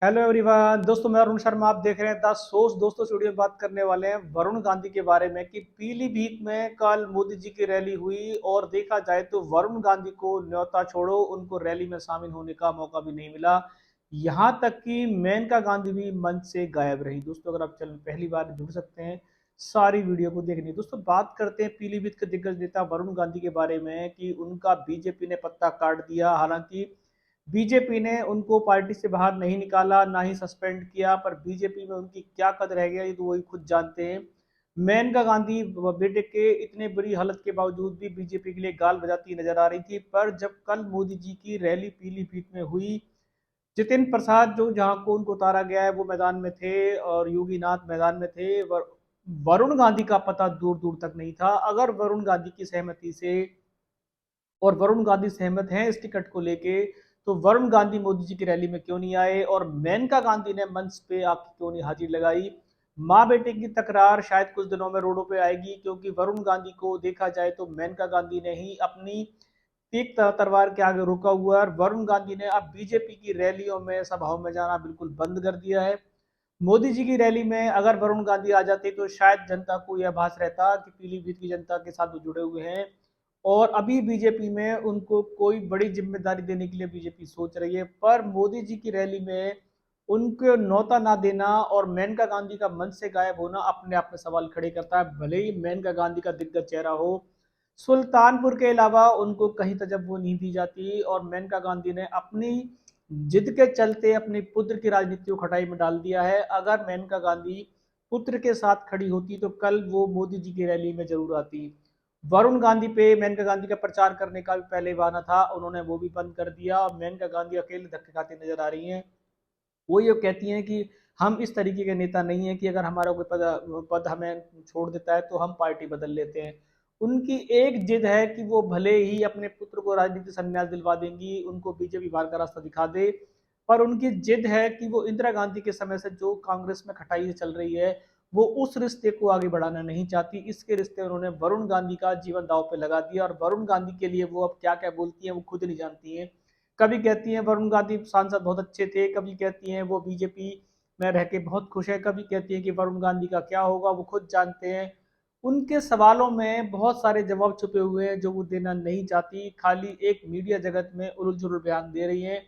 Hello everyone दोस्तों, मैं अरुण शर्मा। आप देख रहे हैं द सोर्स। दोस्तों, स्टूडियो में बात करने वाले हैं वरुण गांधी के बारे में कि पीलीभीत में कल मोदी जी की रैली हुई और देखा जाए तो वरुण गांधी को न्योता छोड़ो, उनको रैली में शामिल होने का मौका भी नहीं मिला। यहां तक कि मेनका गांधी भी मंच से गायब रही। दोस्तों, अगर आप चैनल पहली बार जुड़ सकते हैं सारी वीडियो को देखनी। दोस्तों, बात करते हैं पीलीभीत के दिग्गज नेता वरुण गांधी के बारे में कि उनका बीजेपी ने पत्ता काट दिया। हालांकि बीजेपी ने उनको पार्टी से बाहर नहीं निकाला, ना ही सस्पेंड किया, पर बीजेपी में उनकी क्या कद रह गया ये तो वही खुद जानते हैं। मेनका गांधी बेटे के इतने बुरी हालत के बावजूद भी बीजेपी के लिए गाल बजाती नजर आ रही थी। पर जब कल मोदी जी की रैली पीलीभीत में हुई, जितिन प्रसाद जो जहां को उनको उतारा गया है वो मैदान में थे और योगी नाथ मैदान में थे। वरुण गांधी का पता दूर दूर तक नहीं था। अगर वरुण गांधी की सहमति से और वरुण गांधी सहमत हैं इस टिकट को लेके, तो वरुण गांधी मोदी जी की रैली में क्यों नहीं आए और मेनका गांधी ने मंच पे आके क्यों नहीं हाजिर लगाई। माँ बेटे की तकरार शायद कुछ दिनों में रोडों पे आएगी, क्योंकि वरुण गांधी को देखा जाए तो मेनका गांधी ने ही अपनी तीख तलवार के आगे रुका हुआ है और वरुण गांधी ने अब बीजेपी की रैलियों में सभाओं में जाना बिल्कुल बंद कर दिया है। मोदी जी की रैली में अगर वरुण गांधी आ जाते तो शायद जनता को यह आभास रहता कि पीलीभीत की जनता के साथ वो जुड़े हुए हैं और अभी बीजेपी में उनको कोई बड़ी जिम्मेदारी देने के लिए बीजेपी सोच रही है। पर मोदी जी की रैली में उनको न्योता ना देना और मेनका गांधी का मंच से गायब होना अपने आप में सवाल खड़े करता है। भले ही मेनका गांधी का दिग्गज चेहरा हो, सुल्तानपुर के अलावा उनको कहीं तवज्जो नहीं दी जाती और मेनका गांधी ने अपनी जिद के चलते अपने पुत्र की राजनीति को खटाई में डाल दिया है। अगर मेनका गांधी पुत्र के साथ खड़ी होती तो कल वो मोदी जी की रैली में जरूर आती। वरुण गांधी पे मेनका गांधी का प्रचार करने का भी पहले बहाना था, उन्होंने वो भी बंद कर दिया और मेनका गांधी अकेले धक्के खाते नजर आ रही हैं। वो ये कहती हैं कि हम इस तरीके के नेता नहीं है कि अगर हमारा कोई पद हमें छोड़ देता है तो हम पार्टी बदल लेते हैं। उनकी एक जिद है कि वो भले ही अपने पुत्र को राजनीति संन्यास दिलवा देंगी, उनको बीजेपी बाहर का रास्ता दिखा दे, पर उनकी जिद है कि वो इंदिरा गांधी के समय से जो कांग्रेस में खटाई चल रही है वो उस रिश्ते को आगे बढ़ाना नहीं चाहती। इसके रिश्ते उन्होंने वरुण गांधी का जीवन दांव पे लगा दिया और वरुण गांधी के लिए वो अब क्या क्या बोलती हैं वो खुद नहीं जानती हैं। कभी कहती हैं वरुण गांधी सांसद बहुत अच्छे थे, कभी कहती हैं वो बीजेपी में रह के बहुत खुश है, कभी कहती हैं कि वरुण गांधी का क्या होगा वो खुद जानते हैं। उनके सवालों में बहुत सारे जवाब छुपे हुए हैं जो वो देना नहीं चाहती, खाली एक मीडिया जगत में उलझ जुल बयान दे रही है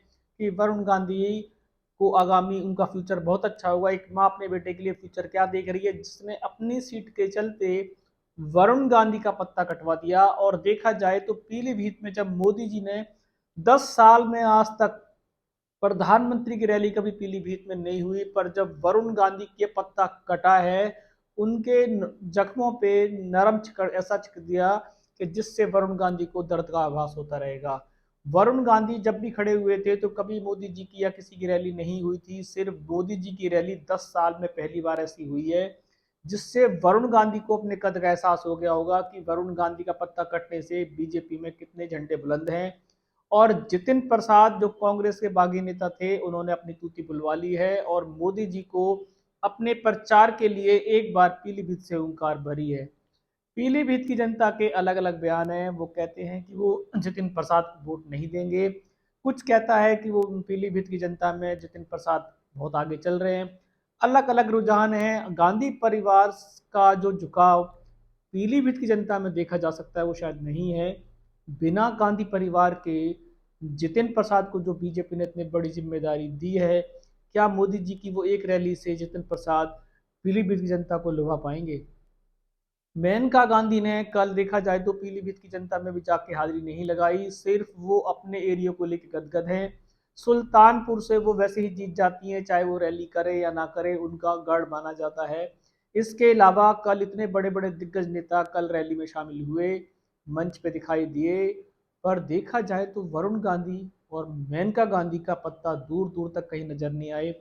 कि वरुण गांधी को आगामी उनका फ्यूचर बहुत अच्छा होगा। एक माँ अपने बेटे के लिए फ्यूचर क्या देख रही है, जिसने अपनी सीट के चलते वरुण गांधी का पत्ता कटवा दिया। और देखा जाए तो पीलीभीत में जब मोदी जी ने 10 साल में आज तक प्रधानमंत्री की रैली कभी पीलीभीत में नहीं हुई, पर जब वरुण गांधी के पत्ता कटा है उनके जख्मों पे नरम चिकड़ ऐसा चिक दिया कि जिससे वरुण गांधी को दर्द का आभास होता रहेगा। वरुण गांधी जब भी खड़े हुए थे तो कभी मोदी जी की या किसी की रैली नहीं हुई थी, सिर्फ मोदी जी की रैली 10 साल में पहली बार ऐसी हुई है, जिससे वरुण गांधी को अपने कद का एहसास हो गया होगा कि वरुण गांधी का पत्ता कटने से बीजेपी में कितने झंडे बुलंद हैं। और जितिन प्रसाद जो कांग्रेस के बागी नेता थे उन्होंने अपनी तूती बुलवा ली है और मोदी जी को अपने प्रचार के लिए एक बार पीलीभीत से हुंकार भरी है। पीलीभीत की जनता के अलग अलग बयान हैं। वो कहते हैं कि वो जितिन प्रसाद को वोट नहीं देंगे, कुछ कहता है कि वो पीलीभीत की जनता में जितिन प्रसाद बहुत आगे चल रहे हैं। अलग अलग रुझान हैं। गांधी परिवार का जो झुकाव पीलीभीत की जनता में देखा जा सकता है वो शायद नहीं है। बिना गांधी परिवार के जितिन प्रसाद को जो बीजेपी ने इतनी बड़ी जिम्मेदारी दी है, क्या मोदी जी की वो एक रैली से जितिन प्रसाद पीलीभीत की जनता को लुभा पाएंगे। मेनका गांधी ने कल देखा जाए तो पीलीभीत की जनता में भी जाके हाजिरी नहीं लगाई, सिर्फ वो अपने एरिया को लेकर गदगद हैं। सुल्तानपुर से वो वैसे ही जीत जाती हैं, चाहे वो रैली करे या ना करे उनका गढ़ माना जाता है। इसके अलावा कल इतने बड़े बड़े दिग्गज नेता कल रैली में शामिल हुए, मंच पे दिखाई दिए, पर देखा जाए तो वरुण गांधी और मेनका गांधी का पत्ता दूर दूर तक कहीं नजर नहीं आए।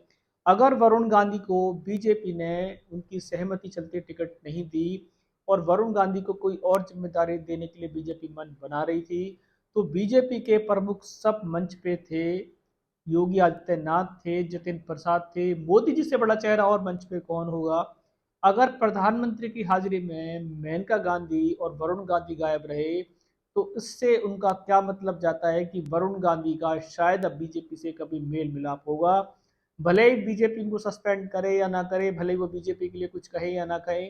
अगर वरुण गांधी को बीजेपी ने उनकी सहमति चलते टिकट नहीं दी और वरुण गांधी को कोई और जिम्मेदारी देने के लिए बीजेपी मन बना रही थी, तो बीजेपी के प्रमुख सब मंच पे थे। योगी आदित्यनाथ थे, जितिन प्रसाद थे, मोदी जी से बड़ा चेहरा और मंच पे कौन होगा। अगर प्रधानमंत्री की हाजिरी में मेनका गांधी और वरुण गांधी गायब रहे तो इससे उनका क्या मतलब जाता है कि वरुण गांधी का शायद अब बीजेपी से कभी मेल मिलाप होगा। भले ही बीजेपी इनको सस्पेंड करे या ना करे, भले ही वो बीजेपी के लिए कुछ कहे या ना कहे,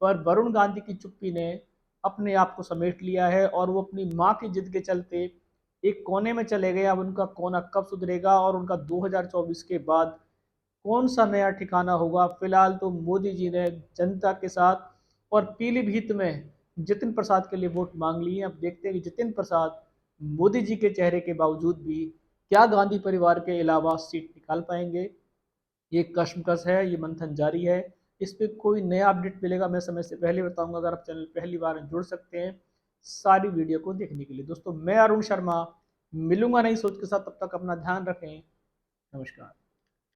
पर वरुण गांधी की चुप्पी ने अपने आप को समेट लिया है और वो अपनी माँ की जिद के चलते एक कोने में चले गए। अब उनका कोना कब सुधरेगा और उनका 2024 के बाद कौन सा नया ठिकाना होगा? फिलहाल तो मोदी जी ने जनता के साथ और पीलीभीत में जितिन प्रसाद के लिए वोट मांग लिए। अब देखते हैं कि जितिन प्रसाद मोदी जी के चेहरे के बावजूद भी क्या गांधी परिवार के अलावा सीट निकाल पाएंगे? ये कश्मकश है, ये मंथन जारी है। इस पे कोई नया अपडेट मिलेगा मैं समय से पहले बताऊंगा। अगर आप चैनल पहली बार जुड़ सकते हैं सारी वीडियो को देखने के लिए। दोस्तों मैं अरुण शर्मा मिलूंगा नई सोच के साथ, तब तक अपना ध्यान रखें। नमस्कार।